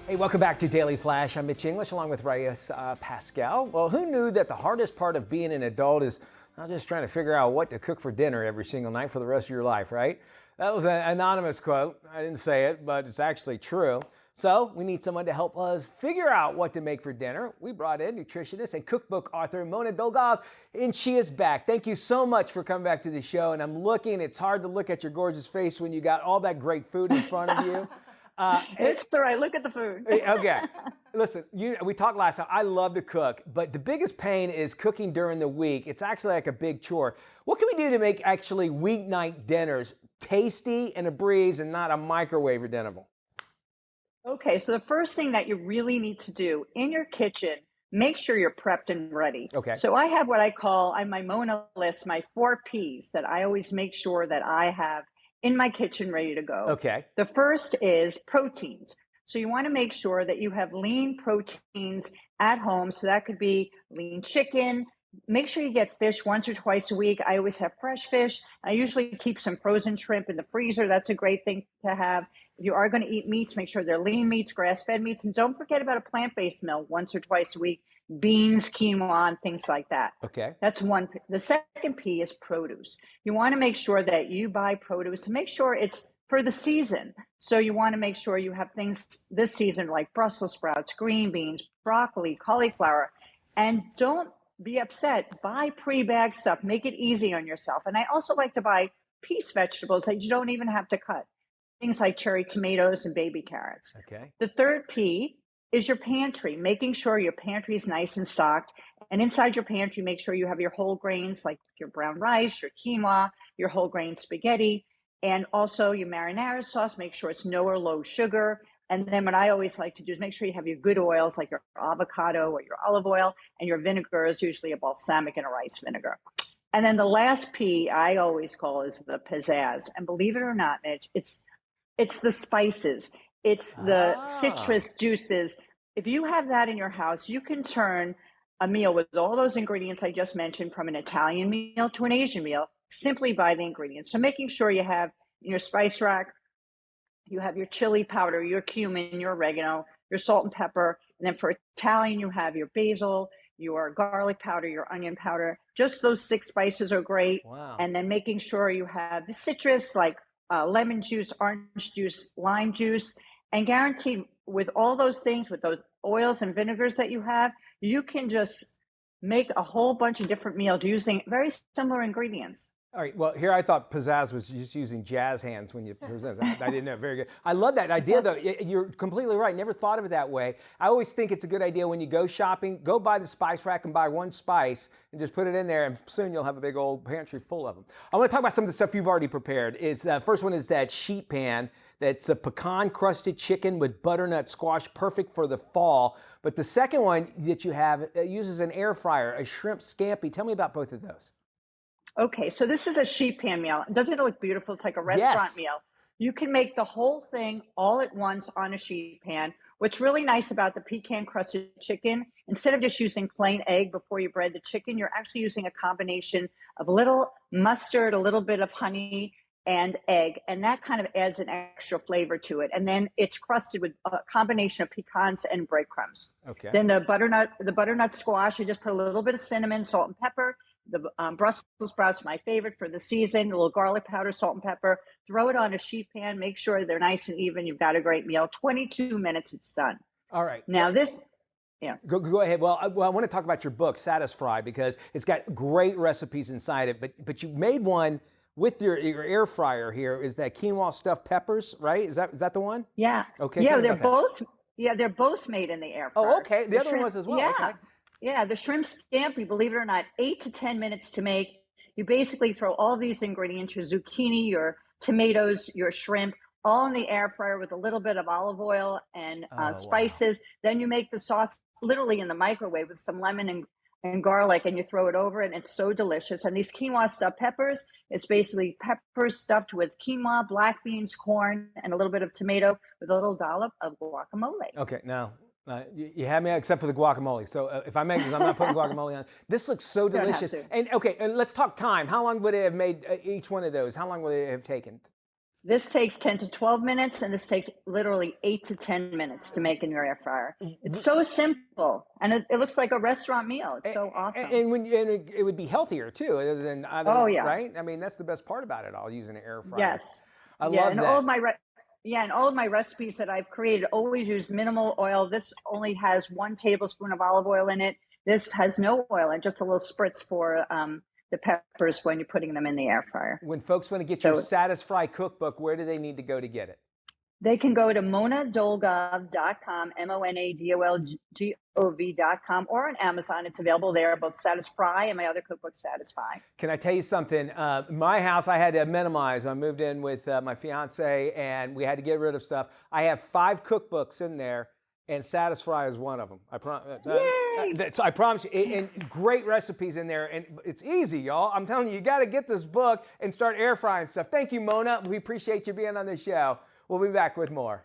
Hey, welcome back to Daily Flash. I'm Mitch English along with Riesa, Pascal. Well, who knew that the hardest part of being an adult is not just trying to figure out what to cook for dinner every single night for the rest of your life, right? That was an anonymous quote. I didn't say it, but it's actually true. So we need someone to help us figure out what to make for dinner. We brought in nutritionist and cookbook author Mona Dolgov, and she is back. Thank you so much for coming back to the show. And I'm looking, it's hard to look at your gorgeous face when you got all that great food in front of you. It's all right. Look at the food. Okay. Listen, we talked last time. I love to cook, but the biggest pain is cooking during the week. It's actually like a big chore. What can we do to make actually weeknight dinners tasty and a breeze and not a microwave dinnable? Okay, so the first thing that you really need to do in your kitchen, make sure you're prepped and ready. Okay. So I have what I call on my Mona list, my 4 Ps that I always make sure that I have in my kitchen ready to go. Okay. The first is proteins. So you want to make sure that you have lean proteins at home. So that could be lean chicken. Make sure you get fish once or twice a week. I always have fresh fish. I usually keep some frozen shrimp in the freezer. That's a great thing to have. If you are going to eat meats, make sure they're lean meats, grass-fed meats, and don't forget about a plant-based meal once or twice a week. Beans, quinoa, and things like that. Okay. That's one. The second P is produce. You want to make sure that you buy produce and make sure it's for the season. So you want to make sure you have things this season like Brussels sprouts, green beans, broccoli, cauliflower, and don't be upset. Buy pre-bagged stuff. Make it easy on yourself. And I also like to buy piece vegetables that you don't even have to cut. Things like cherry tomatoes and baby carrots. Okay. The third P is your pantry, making sure your pantry is nice and stocked. And inside your pantry, make sure you have your whole grains like your brown rice, your quinoa, your whole grain spaghetti, and also your marinara sauce. Make sure it's no or low sugar. And then what I always like to do is make sure you have your good oils like your avocado or your olive oil, and your vinegar is usually a balsamic and a rice vinegar. And then the last P I always call is the pizzazz. And believe it or not, Mitch, it's the spices. It's the citrus juices. If you have that in your house, you can turn a meal with all those ingredients I just mentioned from an Italian meal to an Asian meal simply by the ingredients. So making sure you have in your spice rack, you have your chili powder, your cumin, your oregano, your salt and pepper. And then for Italian, you have your basil, your garlic powder, your onion powder. Just those 6 spices are great. Wow. And then making sure you have the citrus like lemon juice, orange juice, lime juice, and guaranteed with all those things, with those oils and vinegars that you have, you can just make a whole bunch of different meals using very similar ingredients. All right. Well, here I thought pizzazz was just using jazz hands when you present. I didn't know. Very good. I love that idea, though. You're completely right. Never thought of it that way. I always think it's a good idea when you go shopping, go buy the spice rack and buy one spice and just put it in there, and soon you'll have a big old pantry full of them. I want to talk about some of the stuff you've already prepared. It's first one is that sheet pan. That's a pecan-crusted chicken with butternut squash, perfect for the fall. But the second one that you have uses an air fryer, a shrimp scampi. Tell me about both of those. Okay, so this is a sheet pan meal. Doesn't it look beautiful? It's like a restaurant Yes. meal. You can make the whole thing all at once on a sheet pan. What's really nice about the pecan crusted chicken, instead of just using plain egg before you bread the chicken, you're actually using a combination of a little mustard, a little bit of honey, and egg. And that kind of adds an extra flavor to it. And then it's crusted with a combination of pecans and breadcrumbs. Okay. Then the butternut squash, I just put a little bit of cinnamon, salt, and pepper. The Brussels sprouts are my favorite for the season. A little garlic powder, salt and pepper. Throw it on a sheet pan. Make sure they're nice and even. You've got a great meal. 22 minutes, it's done. All right. Now this, yeah. Go ahead. Well, I want to talk about your book, Satisfry, because it's got great recipes inside it. But you made one with your air fryer here. Is that quinoa stuffed peppers, right? Is that the one? Yeah. Okay. Yeah, they're both made in the air fryer. Oh, okay. The other one was as well. Yeah. Okay. Yeah, the shrimp scampi, believe it or not, 8 to 10 minutes to make. You basically throw all these ingredients, your zucchini, your tomatoes, your shrimp, all in the air fryer with a little bit of olive oil and spices. Wow. Then you make the sauce literally in the microwave with some lemon and garlic, and you throw it over, and it's so delicious. And these quinoa stuffed peppers, it's basically peppers stuffed with quinoa, black beans, corn, and a little bit of tomato with a little dollop of guacamole. Okay, now you have me except for the guacamole. So if I make this, I'm not putting guacamole on. This looks so delicious. And okay, let's talk time. How long would it have made each one of those? How long would it have taken? This takes 10 to 12 minutes, and this takes literally 8 to 10 minutes to make in your air fryer. It's so simple, and it looks like a restaurant meal. It's so awesome. And it would be healthier too, Oh, yeah. right? I mean, that's the best part about it all, using an air fryer. Yes. I Yeah, love and that. all of my recipes that I've created always use minimal oil. This only has 1 tablespoon of olive oil in it. This has no oil and just a little spritz for the peppers when you're putting them in the air fryer. When folks want to get your Satisfry cookbook, where do they need to go to get it? They can go to monadolgov.com, monadolgov.com, or on Amazon. It's available there, both Satisfry and my other cookbook, Satisfy. Can I tell you something? My house, I had to minimize. I moved in with my fiance, and we had to get rid of stuff. I have 5 cookbooks in there, and Satisfry is one of them. I promise you, and great recipes in there, and it's easy, y'all. I'm telling you, you got to get this book and start air frying stuff. Thank you, Mona. We appreciate you being on the show. We'll be back with more.